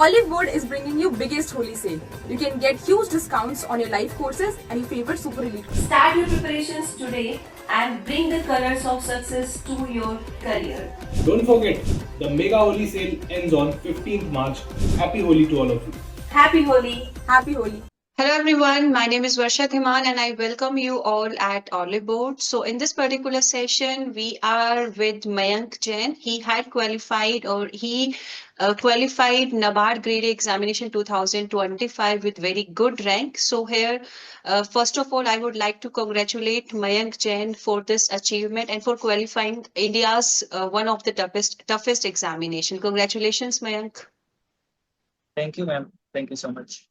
Olive Wood is bringing you biggest holy sale. You can get huge discounts on your life courses and your favorite super elite. Start your preparations today and bring the colors of success to your career. Don't forget, the Mega Holi sale ends on 15th March. Happy Holi to all of you. Happy Holi! Happy Holi. Hello everyone, my name is Varsha Thiman and I welcome you all at Olive Board. So in this particular session, we are with Mayank Jain. He had qualified qualified NABARD Grade A Examination 2025 with very good rank. So here, first of all, I would like to congratulate Mayank Jain for this achievement and for qualifying India's one of the toughest examination. Congratulations, Mayank. Thank you, ma'am. Thank you so much.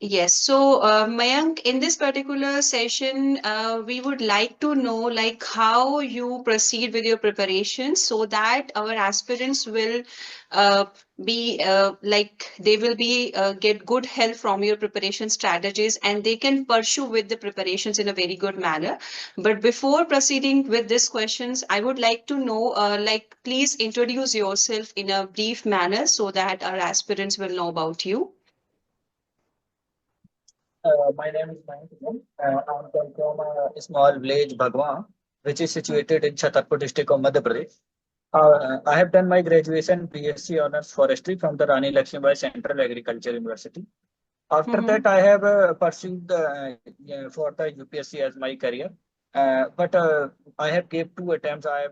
Yes, so Mayank, in this particular session, we would like to know like how you proceed with your preparations so that our aspirants will be like they will be get good help from your preparation strategies and they can pursue with the preparations in a very good manner. But before proceeding with these questions, I would like to know like please introduce yourself in a brief manner so that our aspirants will know about you. My name is Mayank Jain. I'm from a small village, Bhagwan, which is situated in Chhatarpur district of Madhya Pradesh. I have done my graduation BSc Honours Forestry from the Rani Lakshmibai Central Agriculture University. After that, I have pursued for the UPSC as my career. But I have gave 2 attempts. I am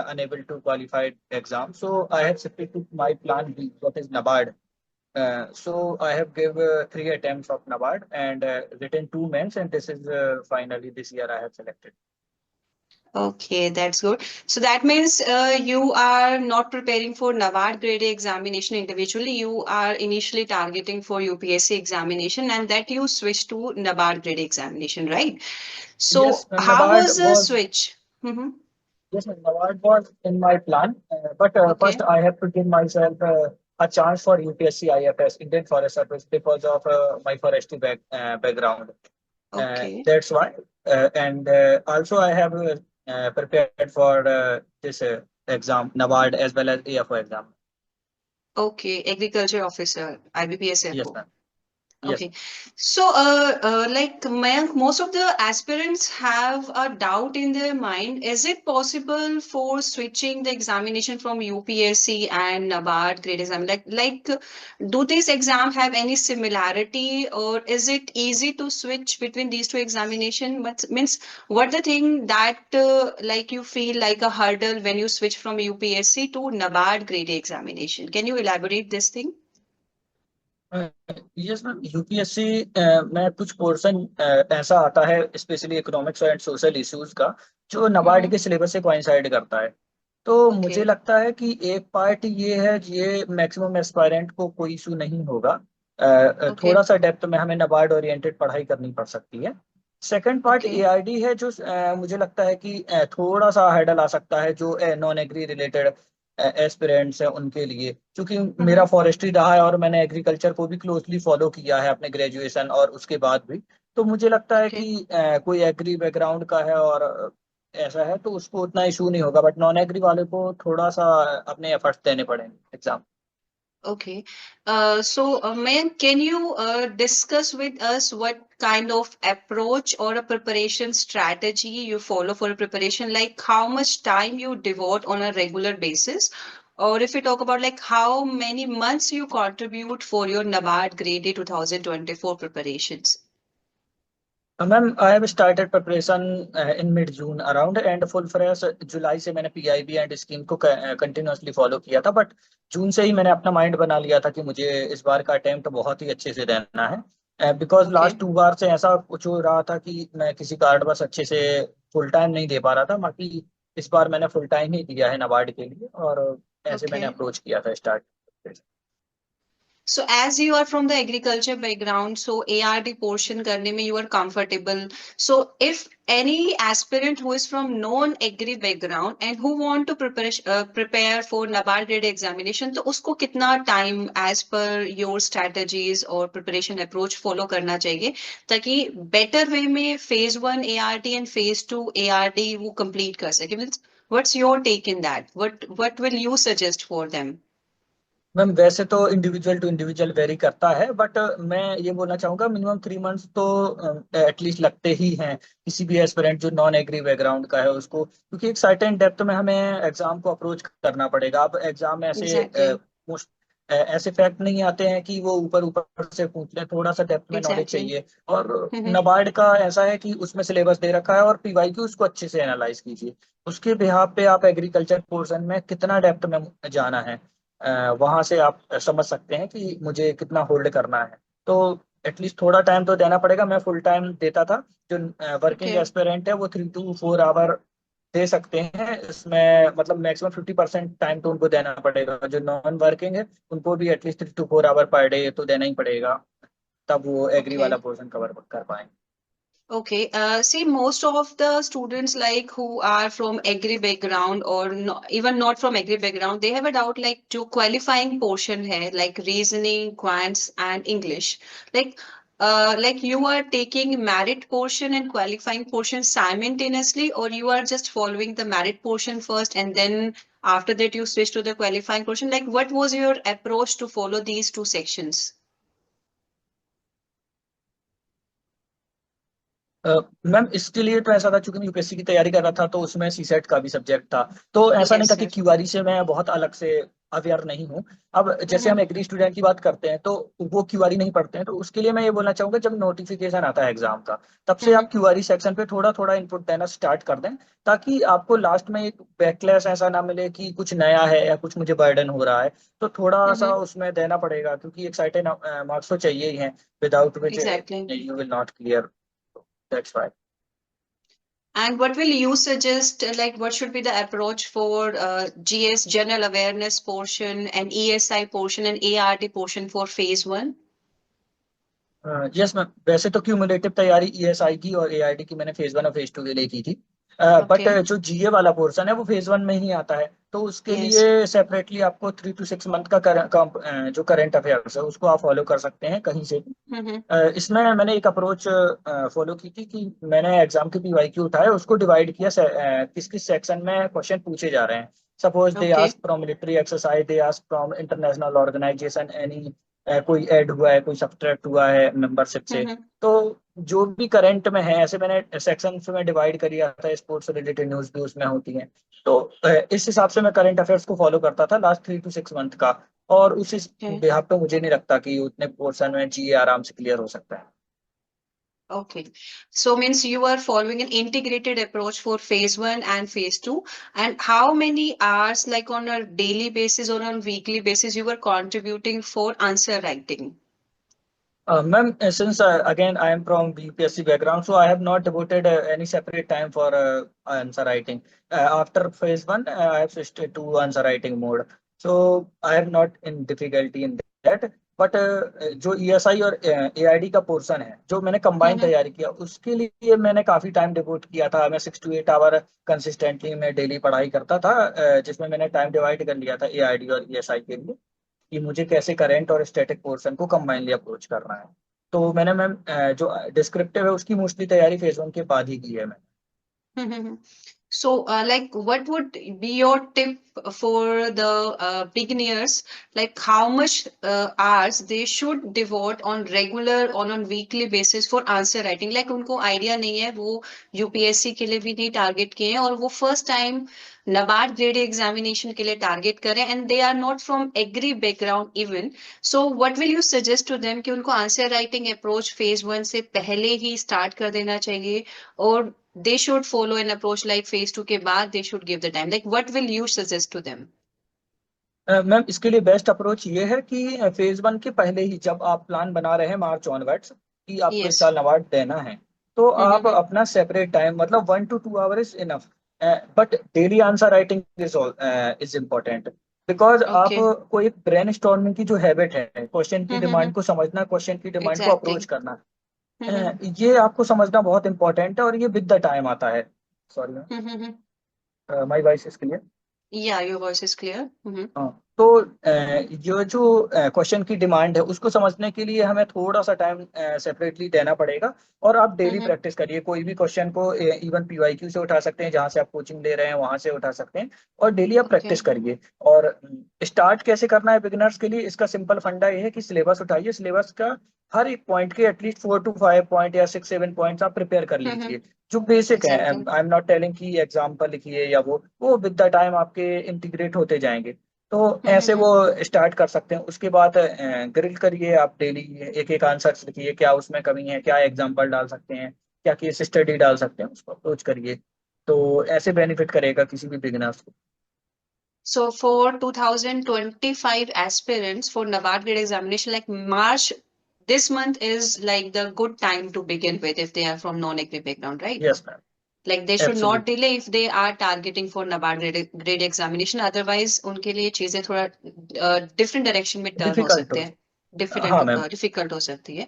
unable to qualify exam. So I have shifted to my plan B, what is NABARD. So I have gave 3 attempts of NABARD and written 2 mains, and this is finally this year I have selected. Okay, that's good. So that means you are not preparing for NABARD grade A examination individually. You are initially targeting for UPSC examination and that you switch to NABARD grade A examination, right? So Yes, how NABARD was the switch? yes, NABARD was in my plan, but Okay. first I have to give myself a chance for UPSC IFS, Indian Forest Service, because of my forestry background. Okay. That's why. And also I have prepared for this exam, NABARD as well as AFO exam. Okay, agriculture officer, IBPS Yes, FO. ma'am. Yes. Okay, so like Mayank, most of the aspirants have a doubt in their mind. Is it possible for switching the examination from UPSC and NABARD grade exam? Do these exam have any similarity, or is it easy to switch between these two examination? But means what the thing that like you feel like a hurdle when you switch from UPSC to NABARD grade examination? Can you elaborate this thing? Yes ma'am UPSC में कुछ portion ऐसा आता है specially economics and social issues का जो नबार्ड के syllabus से coincide करता है। तो मुझे Okay. लगता है कि एक पार्ट ये है, ये मैक्सिमम एस्पायरेंट को कोई इशू नहीं होगा। Okay. थोड़ा सा डेप्थ में हमें नबार्ड ओरिएंटेड पढ़ाई करनी पड़ सकती है। Second part Okay. एआरडी है जो मुझे लगता है कि थोड़ा सा हर्डल आ सकता है जो नॉन एग्री रिलेटेड एस्पिरेंट्स हैं उनके लिए, क्योंकि मेरा फॉरेस्ट्री रहा है और मैंने एग्रीकल्चर को भी क्लोजली फॉलो किया है अपने ग्रेजुएशन और उसके बाद भी। तो मुझे लगता है Okay. कि कोई एग्री बैकग्राउंड का है और ऐसा है तो उसको उतना इशू नहीं होगा, बट नॉन एग्री वाले को थोड़ा सा अपने एफर्ट्स देने पड़ेंगे exam. Okay. Ma'am, can you discuss with us what kind of approach or a preparation strategy you follow for a preparation? Like how much time you devote on a regular basis? Or if we talk about like how many months you contribute for your NABARD Grade A 2024 preparations? Ma'am I have started preparation in mid June around and full fresh July से मैंने PIB and scheme को continuously follow किया था, but जून से ही मैंने अपना mind बना लिया था कि मुझे इस बार का अटेम्प्ट बहुत ही अच्छे से देना है, बिकॉज Okay. लास्ट 2 बार से ऐसा कुछ हो रहा था कि मैं किसी कारणवश अच्छे से फुल टाइम नहीं दे पा रहा था। बाकी इस बार मैंने फुल टाइम ही दिया है नबार्ड के लिए और ऐसे मैंने Okay. अप्रोच किया था start. So as you are from the agriculture background, so ARD portion करने में you are comfortable. So if any aspirant who is from non-agri background and who want to prepare for NABARD grade examination, तो उसको कितना time as per your strategies और preparation approach follow करना चाहिए ताकि better way में phase 1 ARD and phase 2 ARD वो complete कर सके? Means what's your take in that? What will you suggest for them? Ma'am वैसे तो इंडिविजुअल टू इंडिविजुअल वेरी करता है, बट मैं ये बोलना चाहूंगा मिनिमम 3 मंथ्स तो एटलीस्ट लगते ही हैं किसी भी एस्पिरेंट जो नॉन एग्री बैकग्राउंड का है उसको, क्योंकि एक सर्टेन डेप्थ में हमें एग्जाम को अप्रोच करना पड़ेगा। अब एग्जाम में ऐसे एग्जैक्टली। ऐसे फैक्ट नहीं आते हैं कि वो ऊपर ऊपर से पूछ ले, थोड़ा सा डेप्थ में नॉलेज एग्जैक्टली। चाहिए। और नबार्ड का ऐसा है कि उसमें सिलेबस दे रखा है और पीवाईक्यू उसको अच्छे से एनालाइज कीजिए। उसके बिहाफ पे आप एग्रीकल्चर पोर्शन में कितना डेप्थ में जाना है, वहां से आप समझ सकते हैं कि मुझे कितना होल्ड करना है। तो एटलीस्ट थोड़ा टाइम तो देना पड़ेगा। मैं फुल टाइम देता था। जो वर्किंग ओके। एस्पिरेंट है वो 3 to 4 आवर दे सकते हैं इसमें, मतलब मैक्सिमम 50% टाइम तो उनको देना पड़ेगा। जो नॉन वर्किंग है उनको भी at least 3 to 4 hour per day तो देना ही पड़ेगा, तब वो एग्री ओके। वाला पोर्शन कवर कर पाएंगे। Okay, see, most of the students like who are from agri background or no, even not from agri background, they have a doubt like जो qualifying portion है like reasoning, quants and English. Like, like you are taking merit portion and qualifying portion simultaneously, or you are just following the merit portion first and then after that you switch to the qualifying portion. Like, what was your approach to follow these two sections? Ma'am इसके लिए तो ऐसा था, चूंकि मैं UPSC की तैयारी कर रहा था तो उसमें सीसेट का भी सब्जेक्ट था। तो ऐसा नहीं Yes, था कि sir. क्यूआरई से मैं बहुत अलग से अवेयर नहीं हूँ। अब जैसे हम Mm-hmm. एग्री स्टूडेंट की बात करते हैं तो वो क्यूआरई नहीं पढ़ते हैं, तो उसके लिए मैं ये बोलना चाहूंगा जब नोटिफिकेशन आता है एग्जाम का तब से Mm-hmm. आप क्यूआरई सेक्शन पे थोड़ा थोड़ा इनपुट देना स्टार्ट कर दें, ताकि आपको लास्ट में एक बैकलैश ऐसा ना मिले कि कुछ नया है या कुछ मुझे बर्डन हो रहा है। तो थोड़ा सा Mm-hmm. उसमें देना पड़ेगा, क्योंकि एक सर्टेन मार्क्स तो चाहिए ही हैं, without which Exactly. You will not clear. That's why. And what will you suggest, like what should be the approach for GS general awareness portion and ESI portion and ART portion for phase one? Yes ma'am, वैसे तो cumulative तैयारी ESI की और एआईडी की मैंने phase 1 और phase 2 के लिए की थी। But Okay. जो जीए वाला पोर्शन है वो फेज 1 में ही आता है, तो उसके Yes. लिए सेपरेटली आपको 3 to 6 मंथ का जो करंट अफेयर्स है उसको आप फॉलो कर सकते हैं कहीं से भी। Mm-hmm. इसमें मैंने एक अप्रोच फॉलो की थी कि मैंने एग्जाम के पीवाईक्यू उठाए, उसको डिवाइड किया किस किस सेक्शन में क्वेश्चन पूछे जा रहे हैं। Suppose they Okay. Ask from military exercise, they ask from international organisation, any कोई ऐड हुआ है, कोई सब्सट्रैक्ट हुआ है मेंबरशिप से। Mm-hmm. तो जो भी करंट में है ऐसे मैंने सेक्शन में डिवाइड किया था। स्पोर्ट्स से रिलेटेड न्यूज भी उसमें होती हैं। तो इस हिसाब से मैं करंट अफेयर्स को फॉलो करता था लास्ट 3 to 6 मंथ का। और उस Okay. बिहाफ पे मुझे नहीं लगता कि उतने पोर्शन में जीए आराम से क्लियर हो सकता है। Okay. So means you are following an integrated approach for phase one and phase two. And how many hours, like on a daily basis or on weekly basis, you were contributing for answer writing? Ma'am, since again I am from BPSC background, so I have not devoted any separate time for answer writing. After phase 1, I have switched to answer writing mode. So I am not in difficulty in that. But जो ESI और एआईडी का portion है जो मैंने combine Mm-hmm. तैयारी किया उसके लिए मैंने काफी टाइम डिवोट किया था। मैं 6 to 8 आवर कंसिस्टेंटली मैं डेली पढ़ाई करता था, जिसमें मैंने टाइम डिवाइड कर लिया था एआईडी और ईएसआई के लिए कि मुझे कैसे करंट और स्टैटिक पोर्शन को कंबाइनली अप्रोच करना है। तो मैंने मैम जो डिस्क्रिप्टिव है उसकी मोस्टली तैयारी फेज 1 के बाद ही की है मैंने। Mm-hmm. So, like, what would be your tip for the beginners? Like, how much hours they should devote on regular, on weekly basis for answer writing? Like, उनको idea नहीं है, वो यूपीएससी के लिए भी नहीं टारगेट किए हैं और वो first time NABARD grade examination के लिए टारगेट करें and they are not from agri background even. So what will you suggest to them कि उनको answer writing approach phase one से पहले ही स्टार्ट कर देना चाहिए, और they should follow an approach like phase 2 के बाद they should give the time? Like, what will you suggest to them? Ma'am इसके लिए बेस्ट अप्रोच ये है कि फेज 1 के पहले ही जब आप प्लान बना रहे हैं मार्च ऑनवर्ड्स कि आपको इस Yes. साल अवार्ड देना है, तो आप Mm-hmm. अपना सेपरेट टाइम मतलब 1 to 2 our is enough. But daily answer writing is important, because Okay. आपको एक ब्रेन स्टॉर्मिंग की जो हैबिट है, क्वेश्चन की Mm-hmm. डिमांड को समझना, क्वेश्चन की डिमांड को अप्रोच Exactly. करना, Mm-hmm. ये आपको समझना बहुत इंपॉर्टेंट है और ये विद द टाइम आता है। Sorry Mm-hmm. My voice is clear. Yeah, your voice is clear. Mm-hmm. तो ये जो क्वेश्चन की डिमांड है उसको समझने के लिए हमें थोड़ा सा टाइम सेपरेटली देना पड़ेगा। और आप डेली हम्म। प्रैक्टिस करिए, कोई भी क्वेश्चन को इवन पीवाईक्यू से उठा सकते हैं, जहाँ से आप कोचिंग ले रहे हैं वहां से उठा सकते हैं, और डेली आप ओके। प्रैक्टिस करिए। और स्टार्ट कैसे करना है बिगिनर्स के लिए, इसका सिंपल फंडा ये है कि सिलेबस उठाइए, सिलेबस का हर एक पॉइंट के एटलीस्ट 4 to 5 पॉइंट या 6 7 पॉइंट्स आप प्रिपेयर कर हम्म। लीजिए, जो बेसिक है। Exactly. I am not telling कि एग्जाम्पल लिखिए या वो विद द टाइम आपके इंटीग्रेट होते जाएंगे। तो ऐसे वो हम्म। स्टार्ट कर सकते हैं। उसके बाद ग्रिल करिए आप डेली, एक एक आंसर लिखिए, क्या उसमें कमी है, क्या एग्जांपल डाल सकते हैं, क्या केस स्टडी डाल सकते हैं, उसको अप्रोच करिए। तो ऐसे बेनिफिट करेगा किसी भी बिगिनर्स को। So for 2025 aspirants for NABARD grade examination, like March, this month is like the good time to begin with if they are from non-agri background, right? Yes ma'am, Like they should not absolutely. delay if they are targeting for NABARD grade examination. Otherwise, उनके लिए चीजें थोड़ा different direction में turn हो difficult सकते हो, हैं, difficult हाँ मैम। difficult हो सकती है.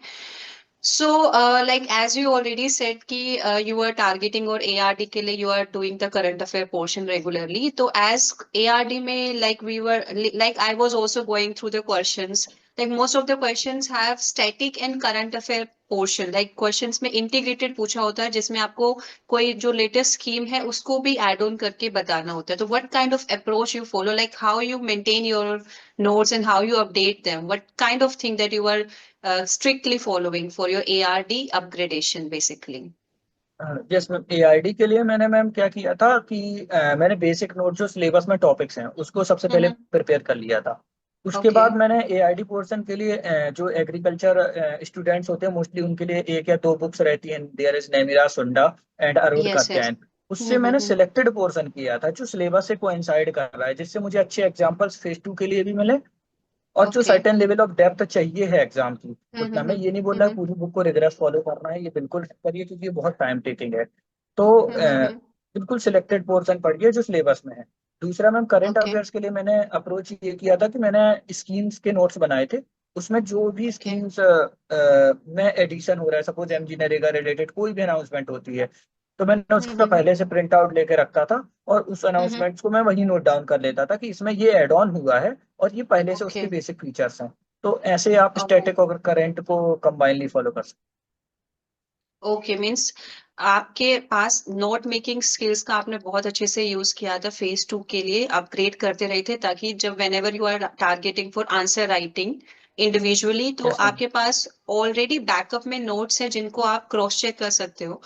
So, like as you already said कि you are targeting और ARD के लिए you are doing the current affair portion regularly. तो as ARD में like we were like I was also going through the questions. Like most of the questions have static and current affair portion. Like questions में integrated पूछा होता है जिसमें आपको कोई जो latest scheme है उसको भी add on करके बताना होता है. तो what kind of approach you follow? Like how you maintain your notes and how you update them? What kind of thing that you are strictly following for your ARD upgradation basically? Yes ma'am, AID के लिए मैंने ma'am क्या किया था कि मैंने basic note जो syllabus में टॉपिक्स हैं उसको सबसे पहले Mm-hmm. प्रिपेयर कर लिया था। उसके बाद Okay. मैंने एआईडी पोर्शन के लिए जो एग्रीकल्चर स्टूडेंट्स होते हैं मोस्टली उनके लिए एक या दो बुक्स रहती हैं, देयर इज नेमिरा सुंडा and Arun Yes, yes. Katyayan. उससे मैंने Mm-hmm. सिलेक्टेड पोर्शन किया था जो सिलेबस से कोइंसाइड कर रहा है, जिससे मुझे अच्छे एग्जांपल्स फेज 2 के लिए भी मिले, और जो Okay. Certain level of depth चाहिए है एग्जाम की उतना। मैं Mm-hmm. ये नहीं बोल रहा Mm-hmm. पूरी बुक को रिग्रेस फॉलो करना है, ये बिल्कुल करिए क्योंकि ये बहुत टाइम टेकिंग है। तो Mm-hmm. बिल्कुल सिलेक्टेड पोर्शन पढ़िए जो सिलेबस में है। दूसरा मैम, करंट Okay. अफेयर्स के लिए मैंने अप्रोच ये किया था कि मैंने स्कीम्स के नोट्स बनाए थे। उसमें जो भी Okay. स्कीम्स में एडिशन हो रहा है, सपोज एमजी नरेगा रिलेटेड कोई भी अनाउंसमेंट होती है, तो मैंने उसका Mm-hmm. पहले से प्रिंट आउट लेके रखा था, और उस Mm-hmm. अनाउंसमेंट्स को मैं वही नोट डाउन कर लेता था कि इसमें ये एड ऑन हुआ है और ये पहले से उसके Okay. बेसिक फीचर्स हैं। तो ऐसे आप Okay. स्टैटिक और करंट को कंबाइनली फॉलो कर सकते ओके मीन्स आपके पास नोट मेकिंग स्किल्स का आपने बहुत अच्छे से यूज किया था फेज 2 के लिए अपग्रेड करते रहे थे ताकि जब whenever you are targeting for answer writing individually हैं। तो यस मैम। आपके पास ऑलरेडी बैकअप में नोट्स हैं जिनको आप क्रॉस चेक कर सकते हो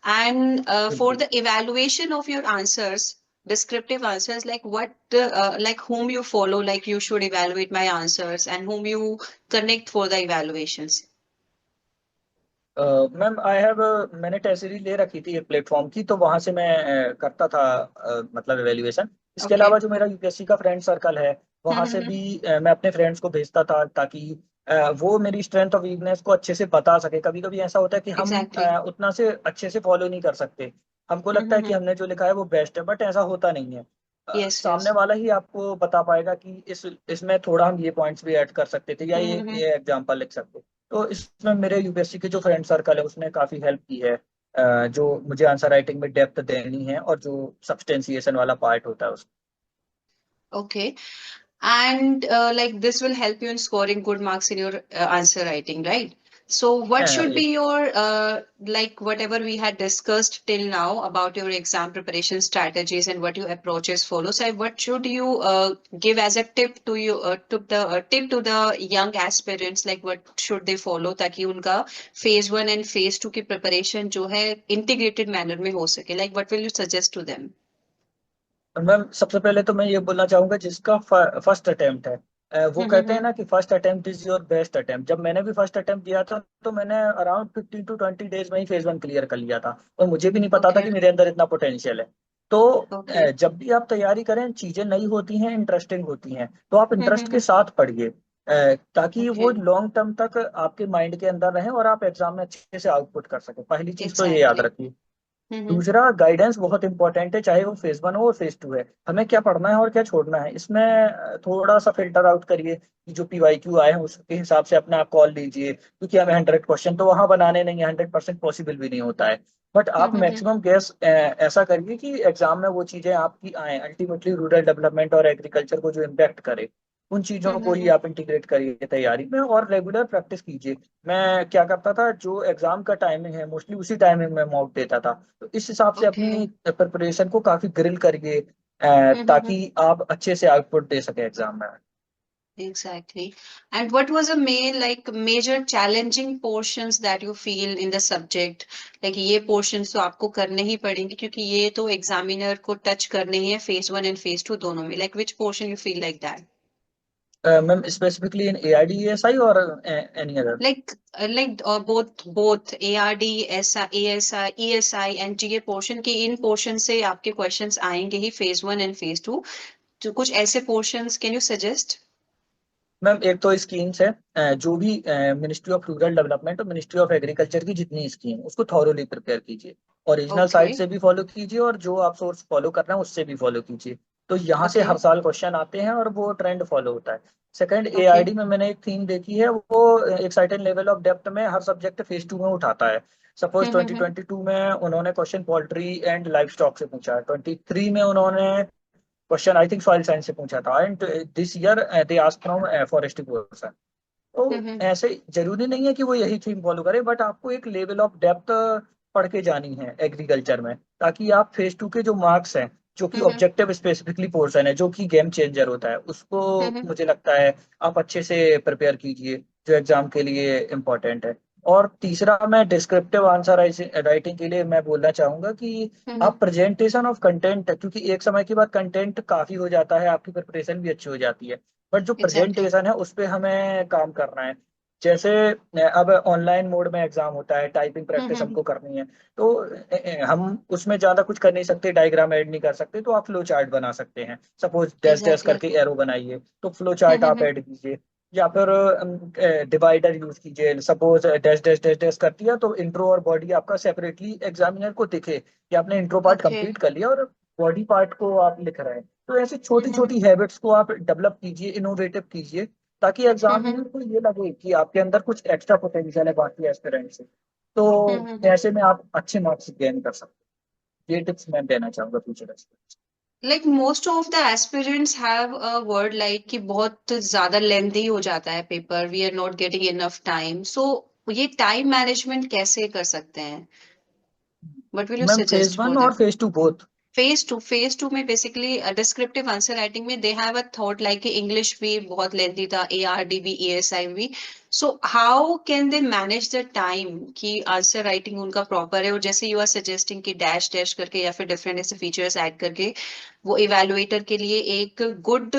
एंड फॉर बिल्कुल। The evaluation of your answers descriptive answers like what like whom you follow like you should evaluate my answers and whom you connect for the evaluations. Ma'am I have, मैंने टेसरी ले रखी थी एक platform की, तो वहां से मैं करता था मतलब एवेल्युएशन। इसके Okay. अलावा जो मेरा यूपीएससी का फ्रेंड सर्कल है वहां से Mm-hmm. भी मैं अपने फ्रेंड्स को भेजता था, ताकि वो मेरी स्ट्रेंथ और वीकनेस को अच्छे से बता सके। कभी कभी ऐसा होता है कि हम Exactly. उतना से अच्छे से फॉलो नहीं कर सकते, हमको लगता है कि Mm-hmm. हमने जो लिखा है वो बेस्ट है, बट ऐसा होता नहीं है। Yes, सामने yes. वाला ही आपको बता पाएगा कि इसमें थोड़ा हम ये पॉइंट्स भी ऐड कर सकते थे, या Mm-hmm. ये एग्जांपल लिख सकते। तो इसमें मेरे यूपीएससी के जो फ्रेंड सर्कल है उसने काफी हेल्प की है, जो मुझे आंसर राइटिंग में डेप्थ देनी है और जो सब्सटेंसिएशन वाला पार्ट होता है उसको। Okay. And like this will help you in scoring good marks in your answer writing, right? So what should be your like whatever we had discussed till now about your exam preparation strategies and what your approaches follow. So what should you give as a tip to you to the tip to the young aspirants? Like what should they follow ताकि उनका phase 1 and phase 2 की preparation जो है integrated manner में हो सके. Like what will you suggest to them? Ma'am सबसे पहले तो मैं ये बोलना चाहूंगा जिसका फर्स्ट अटेम्प्ट है, वो कहते हैं Mm-hmm. ना कि first attempt is your best attempt. जब मैंने भी फर्स्ट अटेम्प्ट दिया था तो मैंने अराउंड 15 to 20 डेज में ही फेज 1 क्लियर कर लिया था, और मुझे भी नहीं पता था Okay. कि मेरे अंदर इतना पोटेंशियल है। तो Okay. जब भी आप तैयारी करें, चीजें नई होती हैं, इंटरेस्टिंग होती हैं, तो आप इंटरेस्ट के Mm-hmm. साथ पढ़िए, ताकि वो Okay. लॉन्ग टर्म तक आपके माइंड के अंदर रहे और आप एग्जाम में अच्छे से आउटपुट कर सके। पहली चीज तो ये याद Exactly. रखिए। Mm-hmm. दूसरा, गाइडेंस बहुत इंपॉर्टेंट है, चाहे वो फेज 1 हो और फेज 2 है। हमें क्या पढ़ना है और क्या छोड़ना है, इसमें थोड़ा सा फिल्टर आउट करिए कि जो पीवाईक्यू आए हैं उसके हिसाब से अपना कॉल लीजिए, क्योंकि हमें 100 क्वेश्चन तो वहां बनाने नहीं है, 100% पॉसिबल भी नहीं होता है। बट आप Mm-hmm. मैक्सिमम गैस ऐसा करिए कि एग्जाम में वो चीजें आपकी आए, अल्टीमेटली रूरल डेवलपमेंट और एग्रीकल्चर को जो इम्पैक्ट करे। उन चीजों को ही आप इंटीग्रेट करिए तैयारी में और रेगुलर प्रैक्टिस कीजिए। मैं क्या करता था, जो एग्जाम का टाइमिंग है मोस्टली उसी टाइमिंग में मॉक देता था, तो इस हिसाब से Okay. अपनी प्रिपरेशन को काफी ग्रिल करिए, ताकि आप अच्छे से आउटपुट दे सके एग्जाम में। Exactly. And what was the main, like, major challenging portions that you feel in the subject? Like, ये portions तो आपको करने ही पड़ेंगे क्योंकि ये तो examiner को touch करने ही है phase 1 and phase 2 दोनों में. Like, which portion you feel like that? Ma'am specifically in AIDESI और any other? Both ARD, SI, ASI, ESI and GA portion के इन portion से आपके questions आएंगे ही phase 1 and phase 2. तो कुछ ऐसे portions can you suggest? Ma'am एक तो स्कीम्स है, जो भी मिनिस्ट्री ऑफ रूरल डेवलपमेंट और मिनिस्ट्री ऑफ एग्रीकल्चर की जितनी स्कीम उसको थॉरोली प्रिपेयर कीजिए, ओरिजिनल साइट Okay. से भी फॉलो कीजिए और जो आप सोर्स फॉलो कर रहे हैं उससे भी फॉलो कीजिए। तो यहाँ से Okay. हर साल क्वेश्चन आते हैं और वो ट्रेंड फॉलो होता है। Second, Okay. AID में मैंने एक थीम देखी है, वो एक सर्टेन लेवल ऑफ डेप्थ में हर सब्जेक्ट फेज 2 में उठाता है। सपोज 2022 में उन्होंने question poultry and life stock से पूछा है, 23 में उन्होंने question I think soil science से पूछा था, and this year they asked from forestry person. तो ऐसे जरूरी नहीं है कि वो यही थीम फॉलो करे, बट आपको एक लेवल ऑफ डेप्थ पढ़ के जानी है एग्रीकल्चर में, ताकि आप फेज 2 के जो मार्क्स हैं, जो कि ऑब्जेक्टिव स्पेसिफिकली पोर्शन है, जो कि गेम चेंजर होता है, उसको मुझे लगता है आप अच्छे से प्रिपेयर कीजिए, जो एग्जाम के लिए इम्पोर्टेंट है। और तीसरा, मैं डिस्क्रिप्टिव आंसर राइटिंग के लिए मैं बोलना चाहूंगा कि आप प्रेजेंटेशन ऑफ कंटेंट, क्योंकि एक समय के बाद कंटेंट काफी हो जाता है, आपकी प्रिपरेशन भी अच्छी हो जाती है, बट जो Exactly. प्रेजेंटेशन है उस पे हमें काम करना है। जैसे अब ऑनलाइन मोड में एग्जाम होता है, टाइपिंग प्रैक्टिस हमको करनी है, तो हम उसमें ज्यादा कुछ कर नहीं सकते, डायग्राम ऐड नहीं कर सकते, तो आप फ्लो चार्ट बना सकते हैं। Suppose dash dash Exactly. करके एरो बनाइए, तो फ्लो चार्ट आप ऐड कीजिए, या फिर डिवाइडर यूज कीजिए। Suppose dash dash dash dash कर दिया, तो इंट्रो और बॉडी आपका सेपरेटली एग्जामिनर को दिखे कि आपने इंट्रो पार्ट Okay. कंप्लीट कर लिया और बॉडी पार्ट को आप लिख रहे हैं। तो ऐसी छोटी छोटी हैबिट्स को आप डेवलप कीजिए, इनोवेटिव कीजिए, ताकि एग्जामिनर को ये लगे कि आपके अंदर कुछ एक्स्ट्रा पोटेंशियल है बाकी एस्पिरेंट से। तो ऐसे में आप अच्छे मार्क्स गेन कर सकते हैं। ये टिप्स मैं देना चाहूंगा future aspirants. Like most of the aspirants have a word like कि बहुत ज्यादा लेंथी हो जाता है paper, we are not getting enough time. So ये टाइम मैनेजमेंट कैसे कर सकते हैं? What will you ma'am phase suggest 1 for और them? Phase 2 both. Phase two में बेसिकली डिस्क्रिप्टिव आंसर राइटिंग में they have a thought like कि English भी बहुत लेंथी था, ARD भी, ESI भी. So how can they manage the time कि आंसर राइटिंग उनका प्रॉपर है, और जैसे यू आर सजेस्टिंग कि डैश डैश करके या फिर डिफरेंट ऐसे फीचर्स ऐड करके वो इवेलुएटर के लिए एक गुड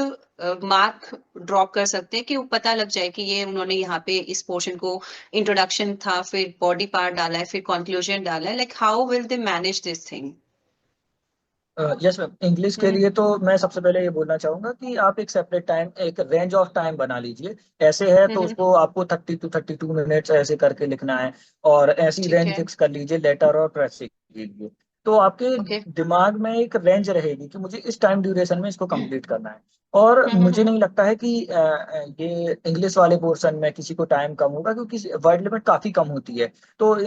मार्क ड्रॉप कर सकते हैं कि वो पता लग जाए कि ये उन्होंने यहाँ पे इस पोर्शन को इंट्रोडक्शन था, फिर बॉडी पार्ट डाला है, फिर कंक्लूजन डाला है. Like how will they manage this thing? Yes ma'am, English के लिए तो मैं सबसे पहले ये बोलना चाहूंगा कि आप एक सेपरेट टाइम, एक रेंज ऑफ टाइम बना लीजिए। ऐसे है तो उसको आपको 30 to 32 मिनट्स ऐसे करके लिखना है, और ऐसी ठीक रेंज है. फिक्स कर लीजिए लेटर और प्रेस के लिए। तो आपके ओके. दिमाग में एक रेंज रहेगी कि मुझे इस टाइम ड्यूरेशन में इसको कंप्लीट करना है। और मुझे नहीं लगता है कि ये इंग्लिश वाले पोर्शन में किसी को टाइम कम होगा, क्योंकि वर्ड लिमिट काफी कम होती है, तो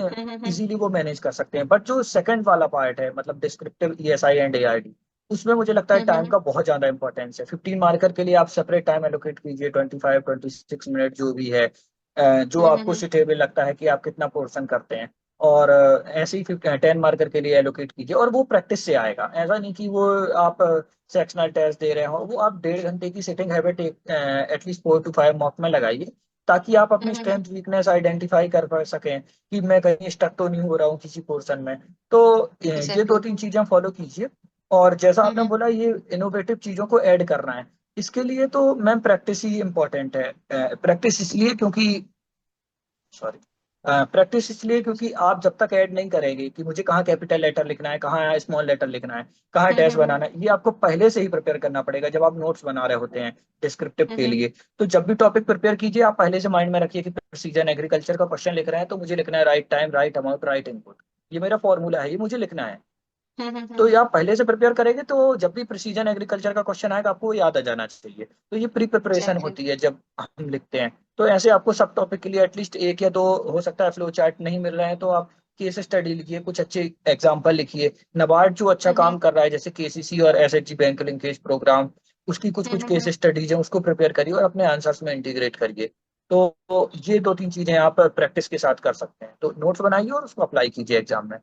इजीली वो मैनेज कर सकते हैं। बट जो सेकंड वाला पार्ट है, मतलब डिस्क्रिप्टिव ESI एंड ARD, उसमें मुझे लगता है टाइम का बहुत ज्यादा इंपॉर्टेंस है। 15 मार्कर के लिए आप सेपरेट टाइम एलोकेट कीजिए, 25-26 मिनट जो भी है, जो आपको सुटेबल लगता है कि आप कितना पोर्शन करते हैं। और ऐसे ही 10 मार्कर के लिए एलोकेट कीजिए, और वो प्रैक्टिस से आएगा। ऐसा नहीं कि वो आप सेक्शनल टेस्ट दे रहे हो, वो आप 1.5 घंटे की sitting habit at least 4 to 5 mock में लगाइए, ताकि आप अपनी स्ट्रेंथ वीकनेस आइडेंटिफाई कर पा सकें कि मैं कहीं स्टक तो नहीं हो रहा हूँ किसी पोर्शन में। तो ये दो एग्जैक्टली. तीन चीजें फॉलो कीजिए। और जैसा आपने बोला, ये इनोवेटिव चीजों को ऐड करना है, इसके लिए तो मैम प्रैक्टिस ही इम्पोर्टेंट है। प्रैक्टिस इसलिए क्योंकि सॉरी प्रैक्टिस इसलिए क्योंकि आप जब तक ऐड नहीं करेंगे कि मुझे कहाँ कैपिटल लेटर लिखना है, कहाँ स्मॉल लेटर लिखना है, कहाँ डैश बनाना है, ये आपको पहले से ही प्रिपेयर करना पड़ेगा जब आप नोट्स बना रहे होते हैं डिस्क्रिप्टिव के लिए। तो जब भी टॉपिक प्रिपेयर कीजिए, आप पहले से माइंड में रखिए कि प्रिसीजन एग्रीकल्चर का क्वेश्चन लिख रहे हैं, तो मुझे लिखना है right time, right amount, right input. ये मेरा फॉर्मूला है, ये मुझे लिखना है। तो ये आप पहले से प्रिपेयर करेंगे, तो जब भी प्रिसीजन एग्रीकल्चर का क्वेश्चन आएगा आपको याद आ जाना चाहिए। तो ये प्री प्रिपरेशन एग्जैक्टली. होती है जब हम लिखते हैं। तो ऐसे आपको सब टॉपिक के लिए एटलीस्ट एक या दो, हो सकता है फ्लो चार्ट नहीं मिल रहे हैं तो आप केस स्टडी लिखिए, कुछ अच्छे एग्जाम्पल लिखिए। नबार्ड जो अच्छा काम कर रहा है, जैसे KCC और SHG बैंक लिंकेज प्रोग्राम, उसकी कुछ कुछ केस हम्म। स्टडीज हैं उसको प्रिपेयर करिए और अपने आंसर्स में इंटीग्रेट करिए। तो ये 2-3 चीजें आप प्रैक्टिस के साथ कर सकते हैं। तो नोट्स बनाइए और उसको अप्लाई कीजिए एग्जाम में।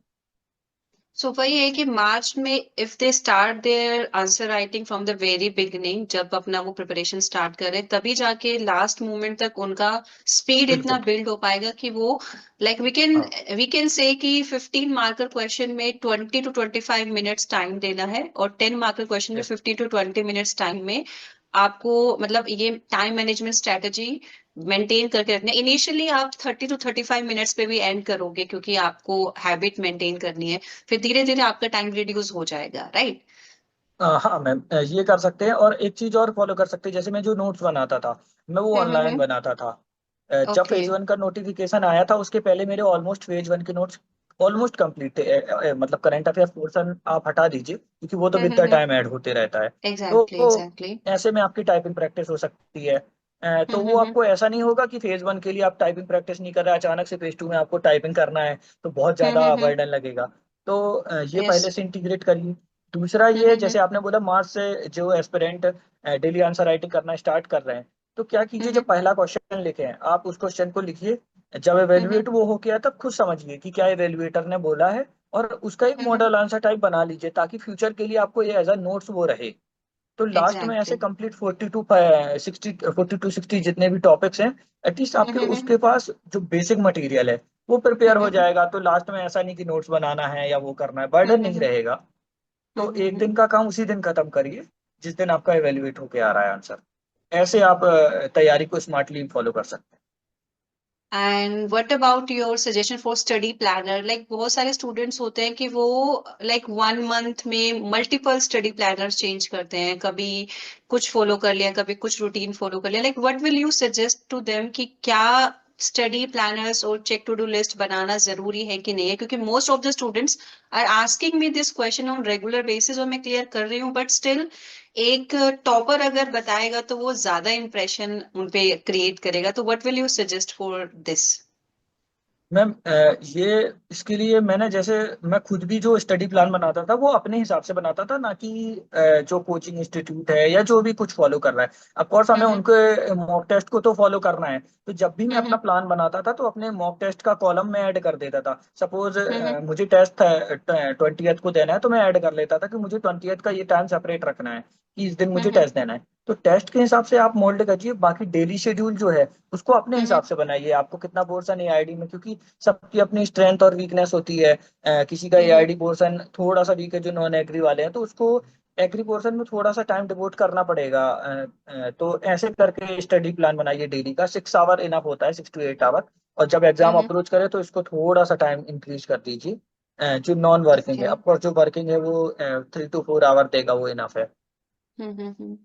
सो वही है कि मार्च में if they start their answer writing from the very beginning, जब अपना वो प्रिपरेशन स्टार्ट करें, तभी जाके लास्ट मोमेंट तक उनका स्पीड इतना बिल्कुल। बिल्ड हो पाएगा कि वो लाइक हाँ। वी कैन से कि 15 मार्कर क्वेश्चन में 20 to 25 मिनट्स टाइम देना है, और 10 मार्कर क्वेश्चन में यस। 15 to 20 मिनट्स टाइम में आपको मतलब ये टाइम मैनेजमेंट स्ट्रेटजी मेंटेन करके रखना है। इनिशियली आप 30 to 35 मिनट्स पे भी एंड करोगे क्योंकि आपको हैबिट मेंटेन करनी है, फिर धीरे धीरे आपका टाइम रिड्यूस हो जाएगा, राइट? हाँ मैम, ये कर सकते हैं और एक चीज और फॉलो कर सकते हैं। जैसे मैं जो नोट्स बनाता था मैं वो ऑनलाइन हम्म। बनाता था। जब ओके। फेज 1 का नोटिफिकेशन आया था उसके पहले मेरे ऑलमोस्ट फेज 1 के नोट्स ऑलमोस्ट कंप्लीट थे। मतलब करंट अफेयर पोर्शन आप हटा दीजिए क्योंकि वो तो with the hmm. Time add होते रहता है। एग्जैक्टली तो एग्जैक्टली। ऐसे में आपकी टाइपिंग प्रैक्टिस हो सकती है। तो वो हम्म। आपको ऐसा नहीं होगा कि फेज 1 के लिए आप टाइपिंग प्रैक्टिस नहीं कर रहे, अचानक से फेज 2 में आपको टाइपिंग करना है तो बहुत ज्यादा हम्म। बर्डन लगेगा। तो ये यस। पहले से इंटीग्रेट करिए। दूसरा ये, जैसे आपने बोला मार्च से जो एस्पिरेंट डेली आंसर राइटिंग करना स्टार्ट कर रहे हैं, तो क्या कीजिए, जब पहला क्वेश्चन लिखे हैं आप उस क्वेश्चन को लिखिए। जब एवेल्युएट वो हो गया तब खुद समझिए कि क्या एवेल्युएटर ने बोला है, और उसका एक मॉडल आंसर टाइप बना लीजिए ताकि फ्यूचर के लिए आपको ये एज अ नोट्स वो रहे। तो लास्ट में ऐसे एग्जैक्टली। कंप्लीट 40 to 60 जितने भी टॉपिक्स हैं, एटलीस्ट आपके उसके पास जो बेसिक मटेरियल है वो प्रिपेयर हो जाएगा। तो लास्ट में ऐसा नहीं कि नोट्स बनाना है या वो करना है, बर्डन नहीं रहेगा। तो एक दिन का काम उसी दिन खत्म करिए जिस दिन आपका एवेल्युएट होके आ रहा है आंसर। ऐसे आप तैयारी को स्मार्टली फॉलो कर सकते and what about your suggestion for study planner? Like बहुत सारे स्टूडेंट्स होते हैं कि वो लाइक 1 मंथ में मल्टीपल स्टडी प्लानर्स चेंज करते हैं, कभी कुछ फॉलो कर लिया, कभी कुछ रूटीन फॉलो कर लिया। Like what will you suggest to them कि क्या स्टडी प्लानर्स और चेक टू डू लिस्ट बनाना जरूरी है कि नहीं है? क्योंकि most of the students are asking me this question on regular basis और मैं क्लियर कर रही हूँ, बट स्टिल एक टॉपर अगर बताएगा तो वो ज्यादा इंप्रेशन उनपे क्रिएट करेगा। तो what will you suggest for this? Ma'am. ये इसके लिए मैंने, जैसे मैं खुद भी जो स्टडी प्लान बनाता था वो अपने हिसाब से बनाता था, ना कि जो कोचिंग इंस्टीट्यूट है या जो भी कुछ फॉलो कर रहा है। ऑफ कोर्स हमें हम्म उनके मॉक टेस्ट को तो फॉलो करना है। तो जब भी मैं अपना हम्म प्लान बनाता था तो अपने मॉक टेस्ट का कॉलम में ऐड कर देता था। सपोज हम्म मुझे टेस्ट 20th को देना है तो मैं ऐड कर लेता था कि मुझे 20th का ये टाइम सेपरेट रखना है कि इस दिन मुझे हम्म टेस्ट देना है। तो टेस्ट के हिसाब से आप मोल्ड करिए, बाकी डेली शेड्यूल जो है उसको अपने हम्म हिसाब से बनाइए। आपको कितना पोर्शन एआईडी में, क्योंकि सबकी अपनी स्ट्रेंथ और वीकनेस होती है। किसी का हम्म एआईडी पोर्शन थोड़ा सा वीक है जो नॉन एग्री वाले हैं, तो उसको एग्री पोर्शन में थोड़ा सा टाइम डिवोट करना पड़ेगा। तो ऐसे करके स्टडी प्लान बनाइए। डेली का 6 आवर इनफ होता है, 6 to 8 आवर। और जब एग्जाम हम्म। अप्रोच करे तो इसको थोड़ा सा टाइम इंक्रीज कर दीजिए। जो नॉन वर्किंग है, ओके। अफकोर्स जो वर्किंग है वो 3 to 4 आवर देगा, वो इनफ है। हम्म।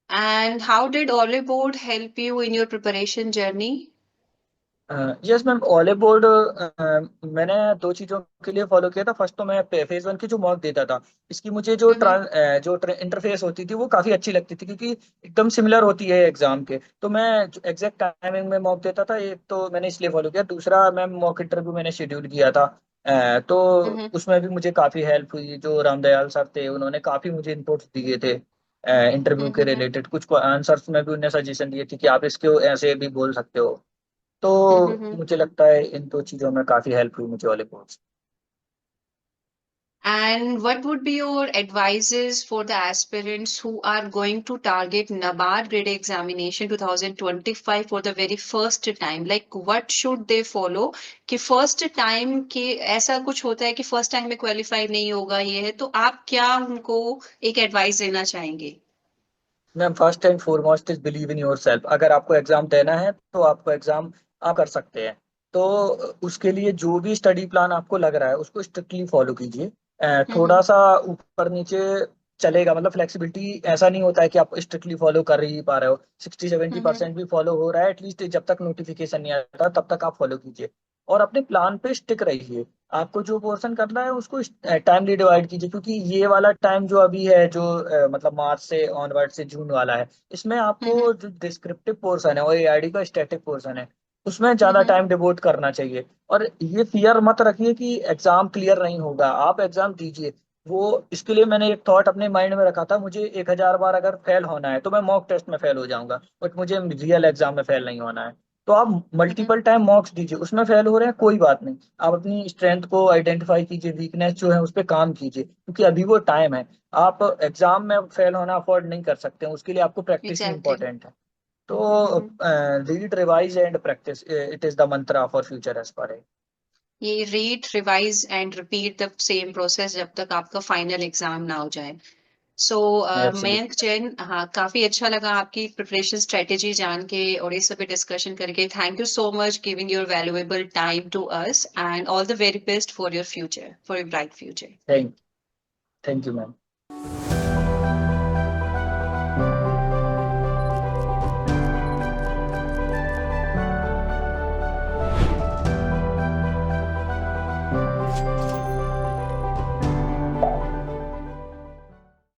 And how did Olive Board help you in your preparation journey? Yes ma'am, olive board मैंने 2 चीजों के लिए फॉलो किया था। फर्स्ट तो मैं फेज 1 की जो मॉक देता था, इसकी मुझे हम्म जो इंटरफेस होती थी वो काफी अच्छी लगती थी क्योंकि एकदम सिमिलर होती है एग्जाम के। तो मैं एग्जैक्ट टाइमिंग में मॉक देता था। एक तो मैंने इसलिए फॉलो किया। दूसरा, मैं मॉक इंटरव्यू मैंने शेड्यूल किया था। तो हम्म उसमें भी मुझे काफी हेल्प हुई। जो रामदयाल सर थे उन्होंने काफी मुझे इनपुट्स दिए थे इंटरव्यू के हम्म रिलेटेड। कुछ आंसर्स में भी उन्हें सजेशन दिए थे कि आप इसको ऐसे भी बोल सकते हो। तो हम्म। मुझे लगता है इन 2 चीजों में काफी हेल्प हुई मुझे वाले course. And what would be your advices for the aspirants who are going to target NABARD grade examination 2025 for the very first time? Like what should they follow? कि first time के ऐसा कुछ होता है कि first time में qualify नहीं होगा ये है, तो आप क्या उनको एक advice देना चाहेंगे? Ma'am, first and foremost is believe in your self. अगर आपको एग्जाम देना है तो आपको एग्जाम आप कर सकते हैं। तो उसके लिए जो भी स्टडी प्लान आपको लग रहा है उसको स्ट्रिक्टली फॉलो कीजिए। थोड़ा हम्म सा ऊपर नीचे चलेगा, मतलब फ्लेक्सिबिलिटी ऐसा नहीं होता है कि आप स्ट्रिक्टली फॉलो कर ही पा रहे हो। 60-70% भी फॉलो हो रहा है एटलीस्ट, जब तक नोटिफिकेशन नहीं आता तब तक आप फॉलो कीजिए। और अपने प्लान पे स्टिक रहिए। आपको जो पोर्शन करना है उसको टाइमली डिवाइड कीजिए, क्योंकि ये वाला टाइम जो अभी है, जो मतलब मार्च से ऑनवर्ड से जून वाला है, इसमें आपको जो डिस्क्रिप्टिव पोर्शन है और एआईडी का स्टैटिक पोर्शन है उसमें ज्यादा हम्म टाइम डिवोट करना चाहिए। और ये फियर मत रखिए कि एग्जाम क्लियर नहीं होगा, आप एग्जाम दीजिए। वो इसके लिए मैंने एक थॉट अपने माइंड में रखा था, मुझे 1000 बार अगर फेल होना है तो मैं मॉक टेस्ट में फेल हो जाऊंगा, बट मुझे रियल एग्जाम में फेल नहीं होना है। तो आप मल्टीपल टाइम मॉक्स दीजिए, उसमें फेल हो रहे हैं कोई बात नहीं, आप अपनी स्ट्रेंथ को आइडेंटिफाई कीजिए, वीकनेस जो है उस पर काम कीजिए, क्योंकि अभी वो टाइम है। आप एग्जाम में फेल होना अफोर्ड नहीं कर सकते हैं, उसके लिए आपको प्रैक्टिस ही Exactly. इंपॉर्टेंट है। तो read, revise and practise, it is the mantra for future aspirant. ये read, revise and repeat the same process जब तक आपका फाइनल एग्जाम ना हो जाए। सो मयंक जैन, हाँ, काफी अच्छा लगा आपकी प्रिपरेशन स्ट्रेटेजी जान के और ये सब डिस्कशन करके। Thank you so much giving your valuable time to us and all the very best for your future, for your bright future. Thank you ma'am.